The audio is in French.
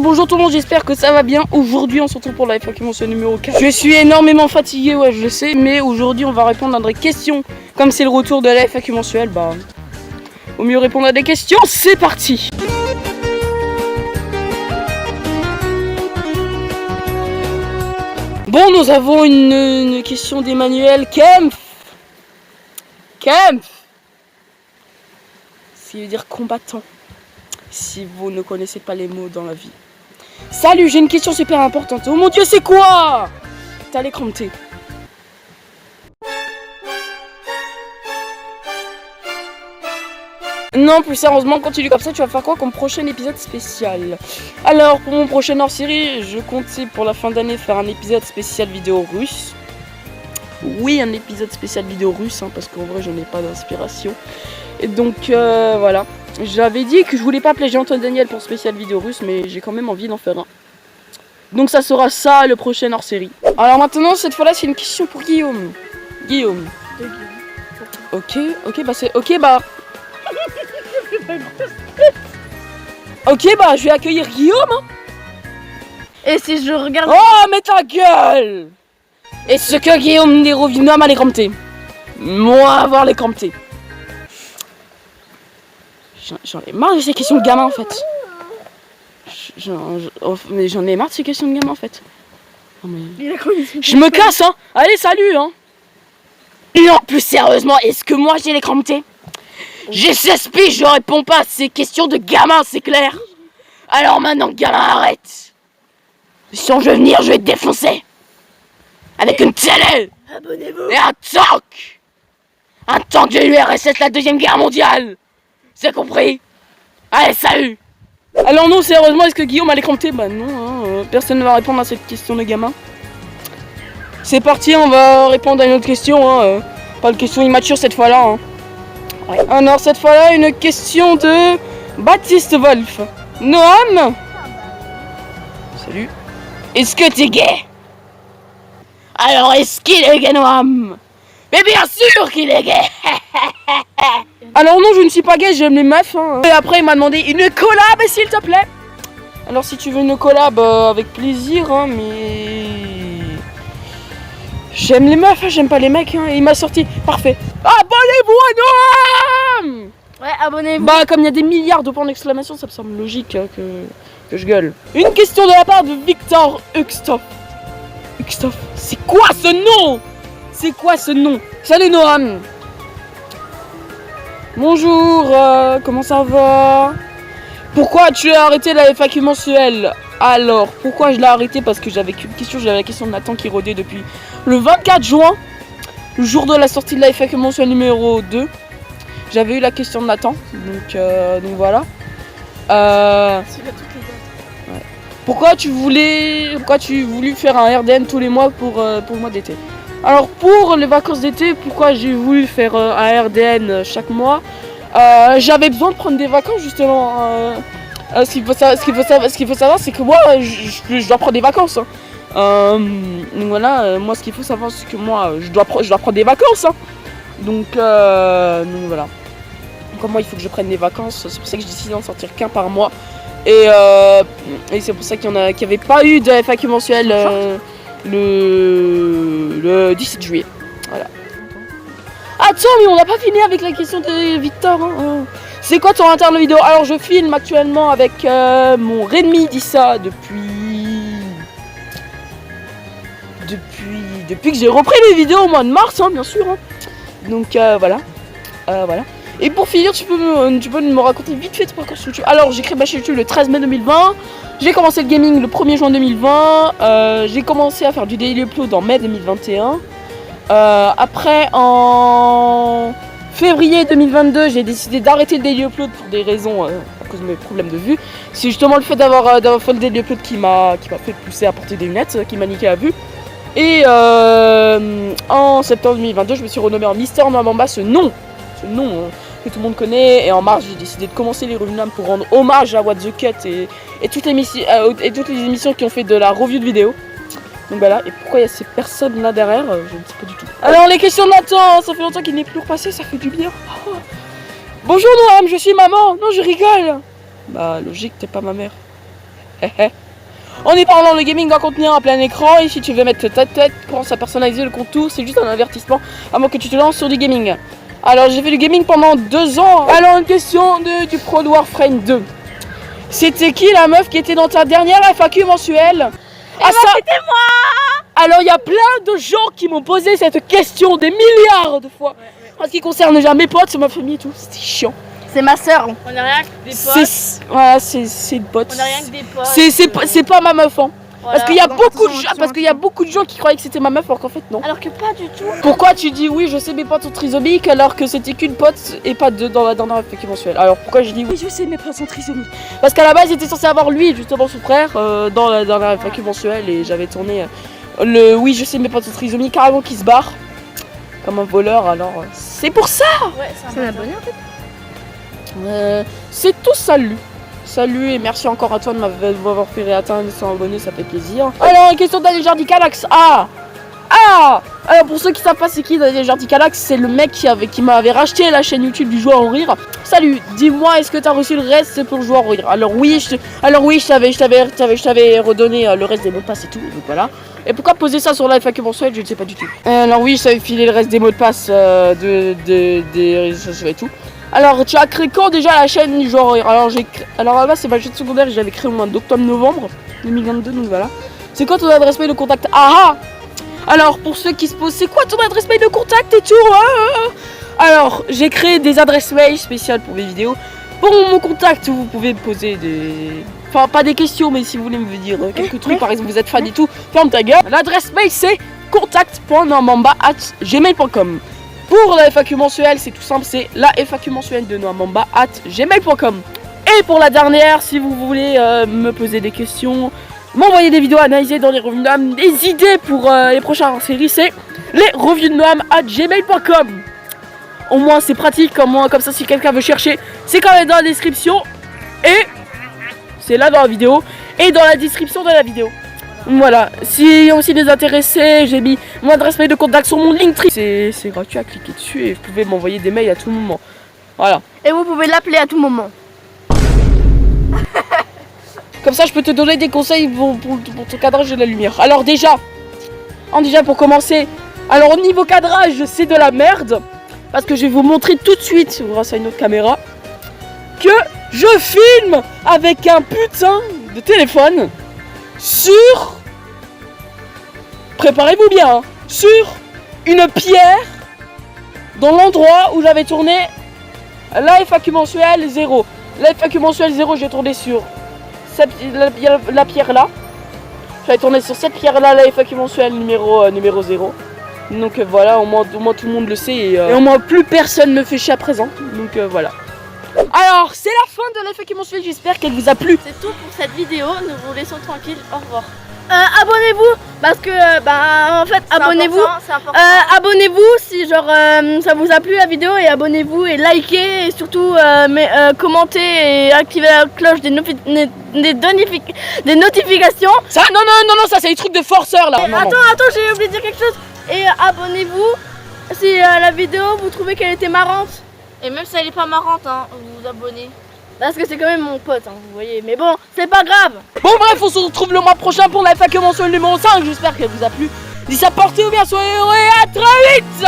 bonjour tout le monde, j'espère que ça va bien. Aujourd'hui on se retrouve pour la FAQ mensuelle numéro 4. Je suis énormément fatigué, ouais je le sais, mais aujourd'hui on va répondre à des questions. Comme c'est le retour de la FAQ mensuelle, bah au mieux répondre à des questions, c'est parti. Bon, nous avons une question d'Emmanuel Kempf. Kempf, ce qui veut dire combattant, si vous ne connaissez pas les mots dans la vie. Salut, j'ai une question super importante. Oh mon dieu, c'est quoi? T'as l'écran de thé. Non, plus sérieusement, continue comme ça, tu vas faire quoi comme prochain épisode spécial? Alors, pour mon prochain hors-série, je comptais pour la fin d'année faire un épisode spécial vidéo russe. Oui, un épisode spécial vidéo russe, hein, parce qu'en vrai, je n'ai pas d'inspiration. Et donc, voilà. J'avais dit que je voulais pas plagier Antoine Daniel pour spécial vidéo russe, mais j'ai quand même envie d'en faire un. Donc ça sera ça, le prochain hors-série. Alors maintenant, cette fois-là, c'est une question pour Guillaume. Guillaume. Ok, bah c'est... Ok, bah... Ok, bah je vais accueillir Guillaume. Hein. Et si je regarde... Oh, mais ta gueule! Et ce que Guillaume n'est revenu à les crampter. Moi, avoir les crampter. J'en ai marre de ces questions de gamin, en fait. Mais j'en ai marre de ces questions de gamin, en fait. Non, mais... Je me casse, hein. Allez, salut, hein. Non, plus sérieusement, est-ce que moi j'ai les crampter? J'ai 16 piges, je réponds pas à ces questions de gamin, c'est clair. Alors maintenant, gamin, arrête. Si on veut venir, je vais te défoncer. Avec une télé. Abonnez-vous. Et un tank. Un tank de l'URSS, la deuxième guerre mondiale. C'est compris? Allez, salut. Alors non, sérieusement, est-ce que Guillaume a les crampter? Bah non, hein, personne ne va répondre à cette question de gamin. C'est parti, on va répondre à une autre question, hein, pas de question immature cette fois-là. Hein. Ouais. Alors cette fois-là, une question de Baptiste Wolf. Noam. Salut. Est-ce que t'es gay? Alors est-ce qu'il est gay, Noam? Mais bien sûr qu'il est gay. Alors non, je ne suis pas gay, j'aime les meufs. Hein. Et après, il m'a demandé une collab, s'il te plaît. Alors si tu veux une collab, avec plaisir, hein, mais... J'aime les meufs, hein, j'aime pas les mecs. Hein. Et il m'a sorti, parfait. Abonnez-vous à Noam. Ouais, abonnez-vous. Bah, comme il y a des milliards de points d'exclamation, ça me semble logique hein, que je gueule. Une question de la part de Victor Huxtoff. Huxtoff, c'est quoi ce nom? C'est quoi ce nom? Salut Noam. Bonjour, comment ça va? Pourquoi tu as arrêté la FAQ mensuelle? Alors, pourquoi je l'ai arrêté? Parce que j'avais qu'une question, j'avais la question de Nathan qui rôdait depuis le 24 juin, le jour de la sortie de la FAQ mensuelle numéro 2. J'avais eu la question de Nathan, donc voilà. Ouais. Pourquoi tu voulus faire un RDN tous les mois pour le mois d'été? Alors pour les vacances d'été, pourquoi j'ai voulu faire un RDN chaque mois? J'avais besoin de prendre des vacances justement. Ce qu'il faut savoir, c'est que moi, je dois prendre des vacances. Hein. Donc voilà, moi ce qu'il faut savoir, c'est que moi, je dois prendre des vacances. Hein. Donc voilà. Donc moi, il faut que je prenne des vacances. C'est pour ça que j'ai décidé d'en sortir qu'un par mois. Et c'est pour ça qu'il n'y avait pas eu de FAQ mensuelle le 17 juillet. Voilà. Attends, mais on n'a pas fini avec la question de Victor. Hein. C'est quoi ton interne vidéo? Alors je filme actuellement avec mon Redmi 10A depuis que j'ai repris les vidéos au mois de mars, hein, bien sûr. Hein. Donc voilà. Et pour finir, tu peux me raconter vite fait ton parcours sur YouTube. Alors j'ai créé ma chaîne YouTube le 13 mai 2020. J'ai commencé le gaming le 1er juin 2020. J'ai commencé à faire du daily upload en mai 2021. Après en février 2022, j'ai décidé d'arrêter le daily upload pour des raisons à cause de mes problèmes de vue. C'est justement le fait d'avoir fait le daily upload qui m'a fait pousser à porter des lunettes, qui m'a niqué la vue. Et en septembre 2022, je me suis renommé en Mister Noamamba, ce nom que tout le monde connaît. Et en mars, j'ai décidé de commencer les revues pour rendre hommage à What the Cut et toutes les émissions qui ont fait de la review de vidéos. Donc voilà, et pourquoi il y a ces personnes là derrière, je ne sais pas du tout. Alors les questions de Nathan, ça fait longtemps qu'il n'est plus repassé, ça fait du bien. Oh. Bonjour Noam, je suis maman. Non, je rigole. Bah logique, t'es pas ma mère. En y parlant, le gaming doit contenir un plein écran et si tu veux mettre ta tête, pense à personnaliser le contour, c'est juste un avertissement avant que tu te lances sur du gaming. Alors j'ai fait du gaming pendant 2 ans. Alors une question du Pro de Warframe 2. C'était qui la meuf qui était dans ta dernière FAQ mensuelle? Ah ça, c'était moi. alors il y a plein de gens qui m'ont posé cette question des milliards de fois. En ce qui concerne déjà mes potes, ma famille et tout, c'était chiant. C'est ma soeur. On a rien que des potes. Voilà, c'est une pote. On a rien que des potes. C'est pas ma meuf, hein. Voilà. Parce qu'il y a beaucoup de gens qui croyaient que c'était ma meuf alors qu'en fait non. Alors que pas du tout. Pourquoi tu dis oui je sais mes potes sont trisomiques alors que c'était qu'une pote et pas deux dans la dernière FAQ mensuelle? Alors pourquoi je dis oui je sais mes potes sont trisomiques? Parce qu'à la base j'étais censé avoir lui justement son frère dans la dernière FAQ mensuelle et j'avais tourné le oui je sais mes potes sont trisomiques carrément qui se barre comme un voleur alors c'est pour ça. Ouais c'est un abonné en fait. C'est tout salut. Salut et merci encore à toi de m'avoir fait atteindre 100 abonnés, ça fait plaisir. Alors, une question d'Daniel Jardicalax. Alors pour ceux qui savent pas c'est qui Daniel Jardicalax, c'est le mec qui m'avait racheté la chaîne YouTube du joueur en rire. Salut, dis-moi est-ce que t'as reçu le reste pour le joueur en rire? Alors oui, je t'avais redonné le reste des mots de passe et tout, donc voilà. Et pourquoi poser ça sur la FAQ mensuelle, je ne sais pas du tout. Alors oui, je t'avais filé le reste des mots de passe des réseaux sociaux et tout. Alors, tu as créé quand déjà la chaîne du joueur en rire? Alors là-bas, c'est ma chaîne secondaire que j'avais créée au mois d'octobre-novembre 2022, donc voilà. C'est quoi ton adresse mail de contact? Alors, pour ceux qui se posent, c'est quoi ton adresse mail de contact et tout? Alors, j'ai créé des adresses mail spéciales pour mes vidéos. Pour mon contact, vous pouvez me poser des... Enfin, pas des questions, mais si vous voulez me dire quelques trucs, par exemple, vous êtes fan et tout, ferme ta gueule. L'adresse mail, c'est contact.noamamba@gmail.com. Pour la FAQ mensuelle, c'est tout simple, c'est la FAQ mensuelle de noamamba@gmail.com. Et pour la dernière, si vous voulez me poser des questions, m'envoyer des vidéos analysées dans les revues de Noam, des idées pour les prochaines séries, c'est les revues de Noam@gmail.com. Au moins c'est pratique, comme ça si quelqu'un veut chercher, c'est quand même dans la description. Et c'est là dans la vidéo et dans la description de la vidéo. Voilà, s'il y a aussi des intéressés, j'ai mis mon adresse mail de contact sur mon Linktree. C'est gratuit à cliquer dessus et vous pouvez m'envoyer des mails à tout moment. Voilà. Et vous pouvez l'appeler à tout moment. Comme ça je peux te donner des conseils pour ton cadrage de la lumière. Alors déjà pour commencer, alors au niveau cadrage c'est de la merde. Parce que je vais vous montrer tout de suite, grâce à une autre caméra, que je filme avec un putain de téléphone sur, préparez-vous bien, hein, sur une pierre dans l'endroit où j'avais tourné la FAQ mensuelle 0. La FAQ mensuelle 0, j'ai tourné sur la pierre là. J'avais tourné sur cette pierre là, la FAQ mensuelle numéro 0. Donc voilà, au moins tout le monde le sait et au moins plus personne me fait chier à présent. Donc voilà. Alors, c'est la fin de la FAQ mensuelle, j'espère qu'elle vous a plu. C'est tout pour cette vidéo, nous vous laissons tranquille, au revoir. Abonnez-vous, parce que, en fait, abonnez-vous. Abonnez-vous si, genre, ça vous a plu la vidéo, et abonnez-vous, et likez, et surtout, commentez, et activez la cloche des notifications. Ça, non, ça c'est les trucs de forceur là. Attends, j'ai oublié de dire quelque chose. Et abonnez-vous si la vidéo, vous trouvez qu'elle était marrante. Et même si elle est pas marrante, hein, vous vous abonnez. Parce que c'est quand même mon pote, hein, vous voyez. Mais bon, c'est pas grave. Bon bref, on se retrouve le mois prochain pour la FAQ mensuelle numéro 5. J'espère qu'elle vous a plu. D'ici là, portez-vous bien, soyez heureux et à très vite.